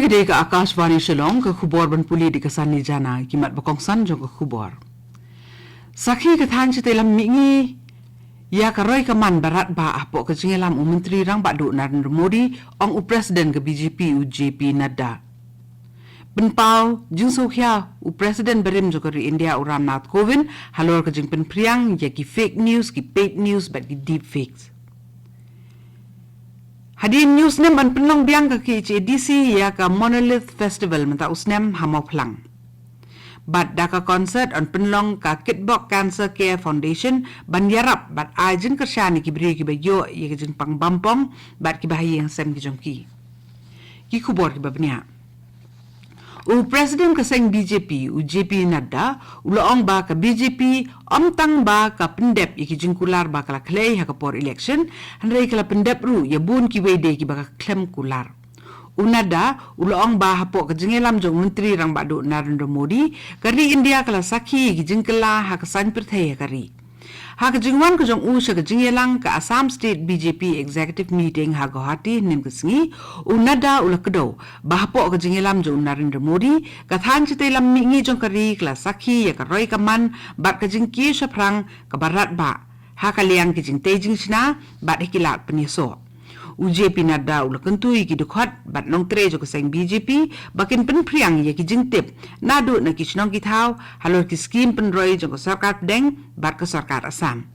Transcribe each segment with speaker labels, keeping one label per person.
Speaker 1: gede ka Akashvani Shillong ka khubor ban puli di kasan ni jana kimat bakong san jong ka khubor. Sakhi ka than chite lam mingi ya ka roi ka man barat ba apo ka jingelam menteri rang ba du Narendra Modi ong u president ka BJP u JP Nadda. Ben pau jing so khya u president berim jo ka ri India u Ramnath Kovind halor ka jing pen priang ya ki fake news ki paid news ba ki deep fakes. Hadin news nem ban penlong biang ka KHADC ya ka Monolith Festival menta usnem hamau plang. Bat daka concert on penlong ka Kitbok Cancer Care Foundation ban yarap bat ajin kersyani ki beri ki bayo ya ka jin pang bampong bat ki bahayi yang sem ki jongki. Ki kubor ki babnya. U President kaseng BJP u JP Nadda uloong ba ka BJP omtang ba ka pendep iki jingkular ba kala klei ha kapor election hanrei kala pendep ru ya bun ki wede ki ba ka klem kular. U Nadda uloong ba hapo ka jingelam jong menteri rang badu Narendra Modi kari India kala sakhi ki jingkela ha ka san perthai kari. Ha ka jingwan ka jong usha ka jingelang ka Assam State BJP Executive Meeting ha Guwahati nim ka singi u Nadda ula kedo bahapo ka jingelam jong Narendra Modi ka than chite lam mingi jong kari kala sakhi ya ka roi ka man bat ka jingki shaprang ka barat ba ha ka liang ki jing tejing sina bat hikilat penyeso. UJP Nadda ula kentui ki dukhat bat nong tre jo kaseng BJP bakin pen priang ya ki jingtip nadu na ki chnong ki thau halor ki scheme pen roi jo sarkar deng bat ka sarkar Assam.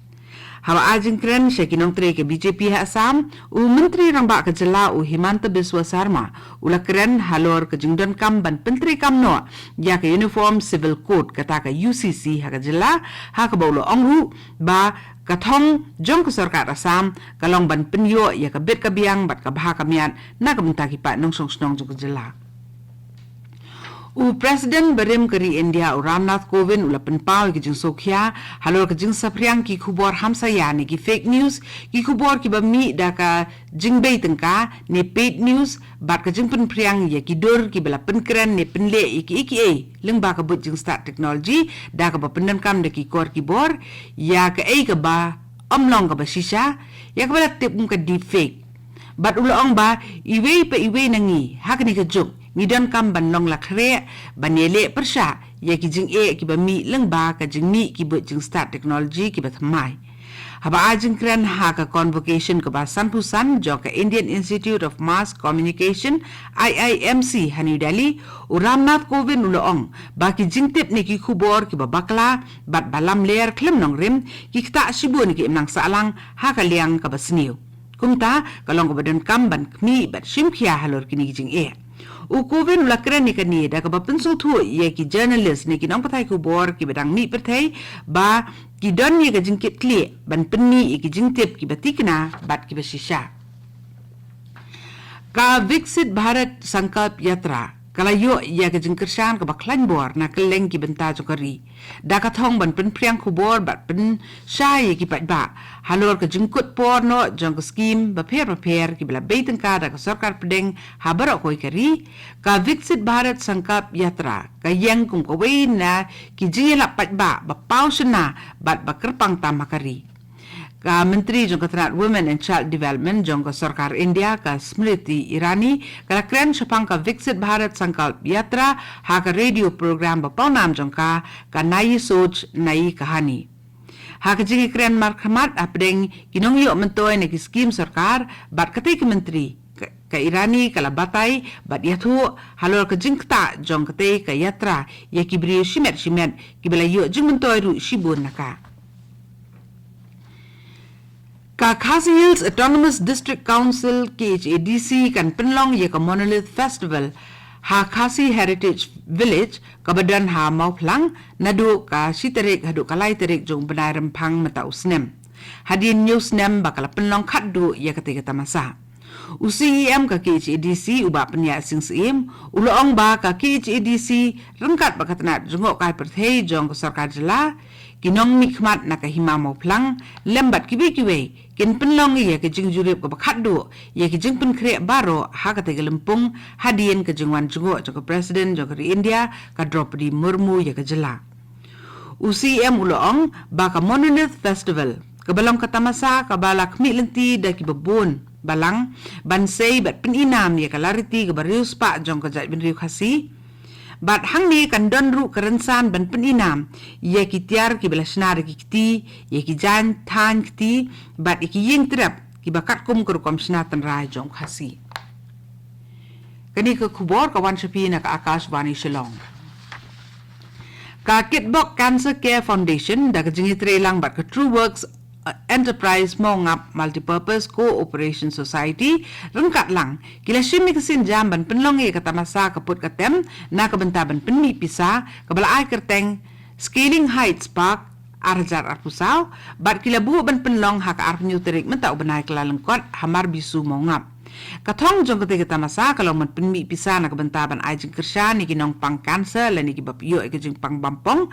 Speaker 1: Hawa ajing kren she ki nong tre ke BJP ha Assam u menteri rang ba ka jela u Himanta Biswa Sarma ula kren halor ka jingdon kam ban pentri kam no ya ka Uniform Civil Code kata ka UCC ha ka jela ha ka baulo ongru ba kathong jong ka sarkar Assam kalong ban penyo ya ka bet ka biang bat ka bha ka mian na ka munta ki pa nong song snong jong ka jela. U President berim kari India u Ramnath Kovind ula penpau ki jing sokhya halor ka jing sapriang ki khubor hamsaya ni ki fake news ki khubor ki bami da ka jing bei tengka ni paid news bat ka jing pen priang ya ki dur ki bela penkren ni penle iki leng ba ka but jing start technology da ka ba pendan kam da ki kor ki bor ya ka ka ba omlong ka ba shisha ya ka bela tip ka deep fake bat ula ong ba iwe nangi hakni ka juk ngidon kam ban long lakhre banele persha ya ki jing ki ba mi leng ba ka jing mi ki bu jing start technology ki ba thamai haba ajing kran ha ka convocation ka ba sanpusan jo ka Indian Institute of Mass Communication IIMC New Delhi u Ramnath Kovind uloong ba ki jing tip ni ki khubor ki ba bakla bat balam ler klem nong rim ki kta shibun ki imnang salang ha ka liang ka ba sniu kumta kalong ka badan kam ban kmi bat shimkhia halor kini jing u Kovind ula kren ni kani da ka ba pensung thu ye ki journalist ni ki nong pathai ku bor ki badang mi pathai ba ki don ye ka jingkit kli ban penni ki jingtip ki batikna bat ki basisha ka Viksit Bharat Sankalp Yatra kalayo ya ka jingkershan ka baklan bor na keleng ki benta jokari da ka thong ban pen priang ku bor bat pen shai ki pat ba halor ka jingkut por no jong scheme ba pher ki bla beiten ka da ka sarkar pedeng habaro koi kari ka Viksit Bharat Sankalp Yatra ka yang kum ko we na ki jingela pat ba pau shna bat ba kerpang tamakari ka Menteri jong Katrat Women and Child Development jong ka Sarkar India ka Smriti Irani ka kren shapang ka Viksit Bharat Sankalp Yatra ha ka radio program ba paunam jong ka Nayi Soch Nayi Kahani ha ka jingi kren markhamat apdeng kinong yo mentoy na ki scheme sarkar bat katay ka menteri ka Irani kala batay bat yathu halor ka jingkta jong katay ka yatra ya kibri shimet kibala yo jing mentoy ru shibun naka ka Khasi Hills Autonomous District Council KHADC kan penlong ye ka Monolith Festival ha Khasi Heritage Village kabadan ha mau plang nadu ka siterik hadu kalai terik jong benai rempang mata usnem hadin news nem bakal penlong khaddu ye ketika tamasa UCEM ka KHADC uba penya sing sim uloong ba ka KHADC rengkat bakatnat jengok kai perthei jong ka sarkar jela kinong mikmat na kahima mau plang lembat kiwe kin penlong ye ke jing jurip ko bakhatdu ye ke jing pen kre baro ha ka te lempung hadien ke jingwan jungo jo ka president jo ka India ka Draupadi Murmu ye ke jela UCM uloong ba ka Monolith Festival kabalong katamasa kabalak mi lenti da ki babon balang ban sei bat peninam ya kalariti ke barius pa jong ka jat bin riu khasi bat hang ni kan don ru kerensan ban peninam ya ki tiar ki belasnar ki kiti ya ki jan than kiti bat ki ying trap ki bakat kum kur kom snatan rai jong khasi kani ke kubor kawan shapi na ka Akashvani Shillong ka Kitbok Cancer Care Foundation da ka jingi trelang bat ka True Works Enterprise Mongap Multipurpose Cooperation Society rengkat lang kila shimi kesin jam ban penlongi kata masa kaput katem na kabenta ban penmi pisa kabala ai kerteng Scaling Heights Park arjar arpusau bat kila buh ban penlong hak arpenyu terik mentau benai kala lengkot hamar bisu mongap katong jong kata masa kalau man penmi pisa na kabenta ban ai jing kersha ni kinong pang cancer lan ni kibap yo ke jing pang bampong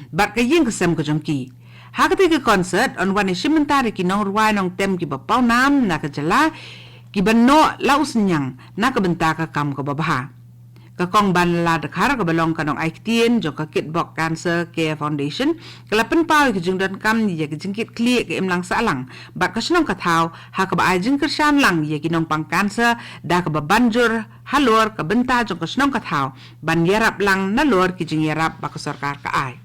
Speaker 1: bat kayeng kesem ke jongki Hakati ke concert on wane shimentari ki nong ruai nong tem ki bapau nam na ka jala ki banno laus nyang na ka benta ka kam ka babaha. Ka kong ban la dekhar ka balong ka nong aiktien jo ka Kitbok Cancer Care Foundation ka lapen pau ki jing dan kam ya ki jingkit kli ka imlang salang bat ka snong ka thau ha ka ba ai jing kersan lang ya ki nong pang cancer da ka banjur halor ka benta jo ka snong ka thau ban yarap lang na lor ki jing yarap ba ka sarkar ka ai.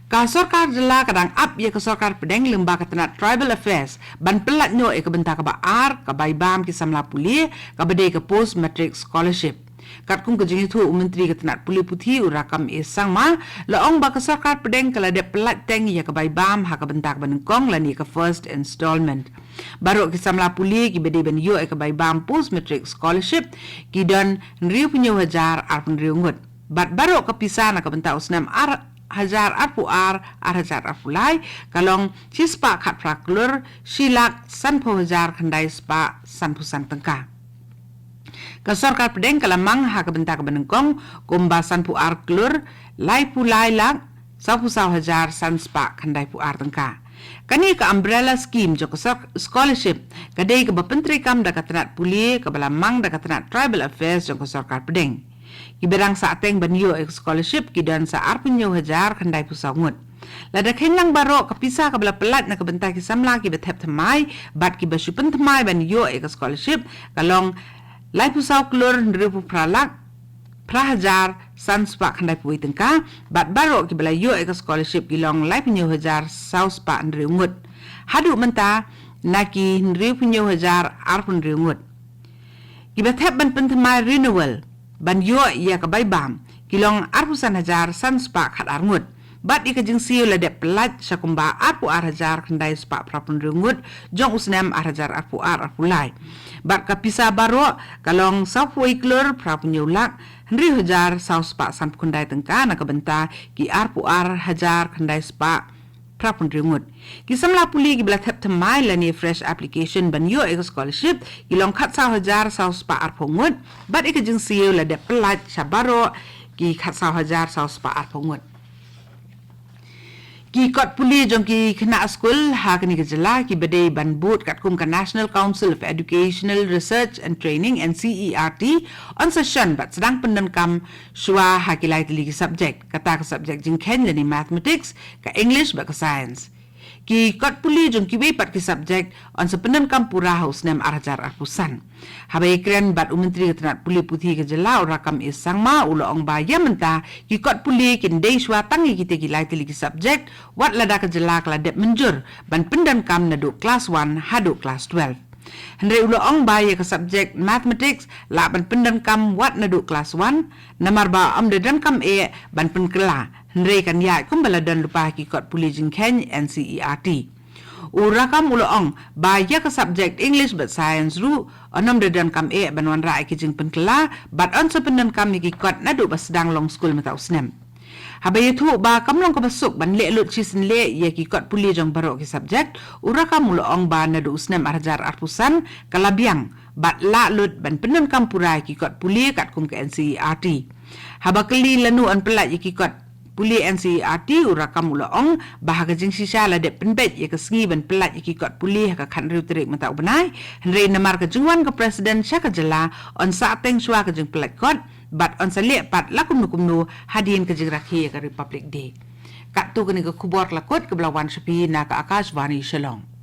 Speaker 1: Ka sarkar jela kadang up ya ka sarkar pedeng lembaga tenat Tribal Affairs ban pelat nyo ka benta ka baar ka baibam ki samla puli ka bede ka post matric scholarship kat kung ka jingi thu menteri ka tenat puli puthi urakam isang ma laong ba ka sarkar pedeng kala de pelat teng ya ka baibam ha ka benta ka banengkong lani ka first installment baru ki samla puli ki bede ben yo ka baibam post matric scholarship ki don riu punyo hajar arpun riu ngut bat baru ka pisana ka benta usnam hajar hajar arpulai kalong cispa khat praklur silak sanpo hajar khandai spa sanpusan tengka ka sarkar pedeng kalamang ha ka benta ka benengkong kumba sanpu arklur lai pulai lak sapu saw hajar san spa khandai pu ar tengka kani ka umbrella scheme jo ka scholarship kadai ka bapentri kam da ka tenat puli ka balamang da ka tenat Tribal Affairs jo ka sarkar pedeng Kiberang sa ateng banyo scholarship kidan sa arpunyo hajar kandai pusangut. Lada kenyang baro kapisa kabla pelat na kabenta ki samla ki betep thamai bat ki basupen thamai banyo scholarship kalong lai pusaw klur ndripu pralak prahajar sanspa kandai puwi tengka bat baro ki belayo scholarship kilong lai punyo hajar sauspa ndriungut. Hadu menta naki ndripunyo hajar arpun ndriungut. Ki betep ban penthamai renewal ban yo ya ka baibam kilong arpusan hajar san spa khat arngut bat ika jing siu la de pelat sakumba arpu hajar khandai spa prapun rungut jong usnam hajar arpu lai bat ka pisa baro kalong sapui klur prapun yulak henri hajar saus spa san kundai tengka na ka benta ki arpu hajar khandai spa prapun rungut ki samla puli ki bla thep thamai la ni fresh application ban yo scholarship kilong khat sa hajar saus spa arpungut bat ika jing siu la de pelat sabaro ki khat sa hajar saus spa arpungut ki kot puli jong ki kena school ha kini kejela ki bede ban boot kat kum ka National Council of Educational Research and Training NCERT on session bat sedang pendenkam shua ha ki lai tili ki subject kata ka subject jing ken ni mathematics ka English ba ka science ki kot puli jong ki pat ki subject on sepenan kampura haus nem arjar arpusan habai kren bat umentri ketenat puli puthi ke jela rakam isang ma ulo ong baya menta ki kot puli kin dei shwa tangi kite ki lai tili ki subject wat lada ke jela kala dep menjur ban pendan kam na do class 1 hadu class 12 Henry ulo ong baya ke subject mathematics la ban pendan kam wat na do class 1 namar ba am de dan kam e ban pen kela Henry kan ya kumbala dan lupa ki kot puli jing ken NCERT urakam ulo ong baya ke subject English but science ru onam de dan kam e ban wan rai ki jing pen kela but on sependan kam ki kot na do basdang long school mata usnem Habai tu ba kamlong ka basuk ban le lut chisin le ye ki kot puli jong baro ki subject urakam ulo ong ba na do usnem arjar arpusan kalabiang bat la lut ban penun kampurai ki kot puli kat kum ke NCERT habakeli lanu an pelat ye ki kot puli NCERT urakam ulo ong bahaga jing sisa la de penbet ye ke sengi ban pelat ye ki kot puli ka khan riu terik mata ubenai henry namar ke jungwan ke presiden syaka jela on sa teng shwa ke jing pelat kot bat on sale pat lakum nukumnu hadin ke jingrakhi ke Republic Day kat tu ke ni ke kubor lakot ke belawan sepi na ke Akashvani Shillong